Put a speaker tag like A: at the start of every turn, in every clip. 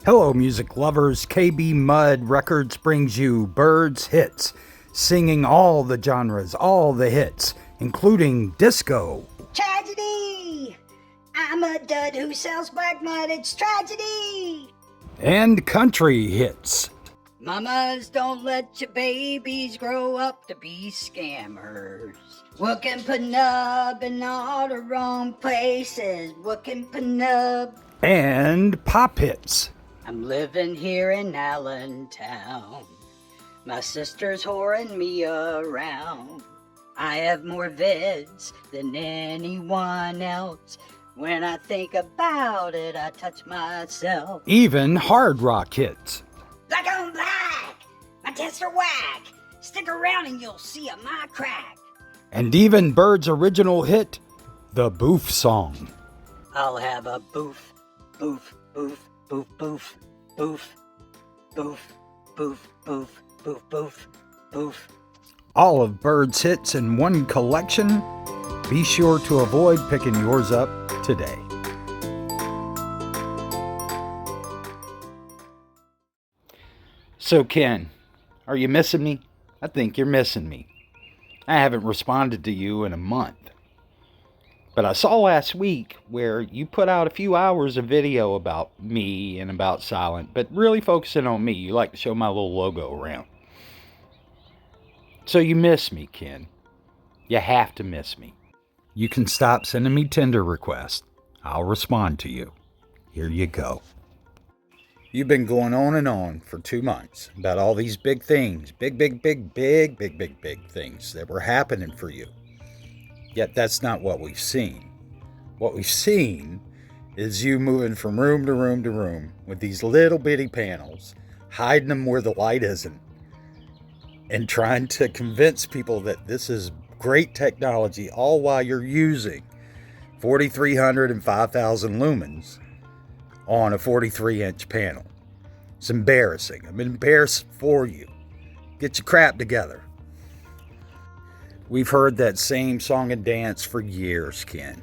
A: Hello, music lovers. KB Mud Records brings you Birds Hits, singing all the genres, all the hits, including disco.
B: Tragedy! I'm a dud who sells black mud, it's tragedy!
A: And country hits.
B: Mamas, don't let your babies grow up to be scammers. Working penub in all the wrong places. Working penub.
A: And pop hits.
B: I'm living here in Allentown. My sister's whoring me around. I have more vids than anyone else. When I think about it, I touch myself.
A: Even hard rock hits.
B: Black on black! My tests are whack! Stick around and you'll see my crack.
A: And even Bird's original hit, the Boof Song.
B: I'll have a boof, boof, boof, boof, boof, boof, boof, boof, boof, boof, boof, boof.
A: All of Bird's hits in one collection. Be sure to avoid picking yours up today. So Ken, are you missing me? I think you're missing me. I haven't responded to you in a month. But I saw last week where you put out a few hours of video about me and about Silent, but really focusing on me. You like to show my little logo around. So you miss me, Ken. You have to miss me. You can stop sending me Tinder requests. I'll respond to you. Here you go. You've been going on and on for 2 months about all these big things, big things that were happening for you. Yet that's not what we've seen. What we've seen is you moving from room to room to room with these little bitty panels, hiding them where the light isn't, and trying to convince people that this is great technology, all while you're using 4,300 and 5,000 lumens on a 43-inch panel. It's embarrassing. I'm embarrassed for you. Get your crap together. We've heard that same song and dance for years, Ken.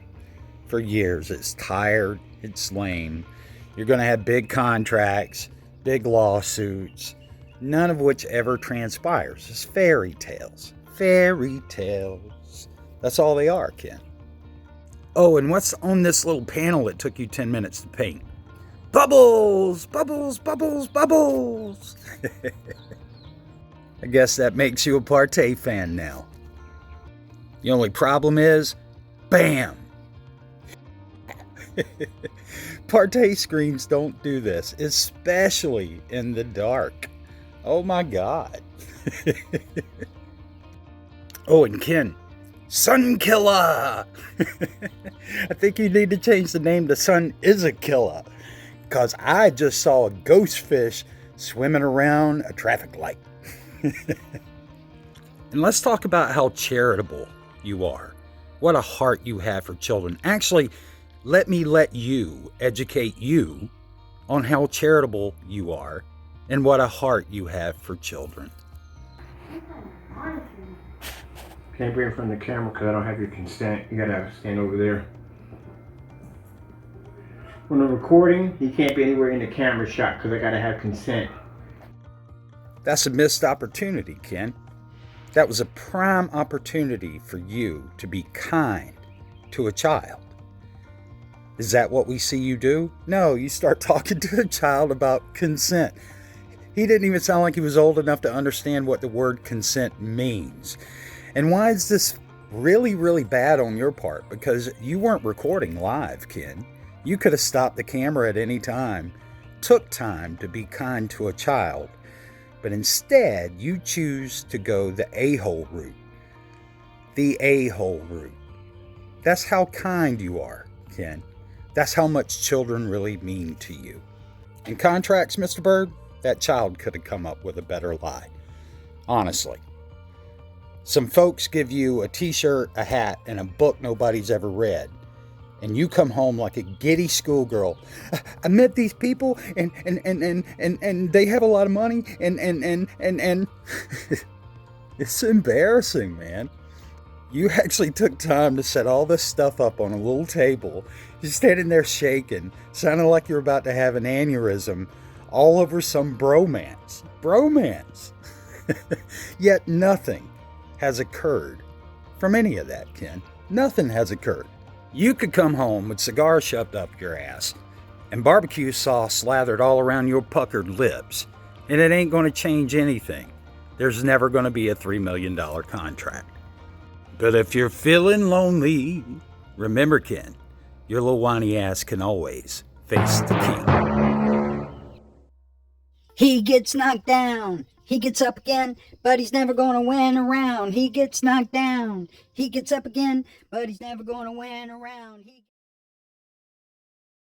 A: For years. It's tired. It's lame. You're going to have big contracts, big lawsuits, none of which ever transpires. It's fairy tales. Fairy tales. That's all they are, Ken. Oh, and what's on this little panel that took you 10 minutes to paint? Bubbles! Bubbles, bubbles, bubbles! I guess that makes you a PARTAY fan now. The only problem is, bam! PARTAY screens don't do this, especially in the dark. Oh my God. Oh, and Ken, Sun Killer! I think you need to change the name to Sun Is a Killer. Because I just saw a ghost fish swimming around a traffic light. And let's talk about how charitable you are. What a heart you have for children. Actually, let you educate you on how charitable you are and what a heart you have for children.
C: Can't bring it from the camera because I don't have your consent. You gotta stand over there. When I'm recording, you can't be anywhere in the camera shot because I gotta have consent.
A: That's a missed opportunity, Ken. That was a prime opportunity for you to be kind to a child. Is that what we see you do? No, you start talking to a child about consent. He didn't even sound like he was old enough to understand what the word consent means. And why is this really, really bad on your part? Because you weren't recording live, Ken. You could have stopped the camera at any time, took time to be kind to a child, but instead you choose to go the a-hole route. The a-hole route. That's how kind you are, Ken. That's how much children really mean to you. In contracts, Mr. Bird, that child could have come up with a better lie. Honestly. Some folks give you a t-shirt, a hat, and a book nobody's ever read. And you come home like a giddy schoolgirl. I met these people and they have a lot of money and it's embarrassing, man. You actually took time to set all this stuff up on a little table. You're standing there shaking, sounding like you're about to have an aneurysm all over some bromance. Bromance! Yet nothing has occurred from any of that, Ken. Nothing has occurred. You could come home with cigars shoved up your ass and barbecue sauce slathered all around your puckered lips, and it ain't going to change anything. There's never going to be a $3 million contract. But if you're feeling lonely, remember, Ken, your little whiny ass can always face the king.
B: He gets knocked down. He gets up again, but he's never going to win a round. He gets knocked down. He gets up again, but he's never going to win a round.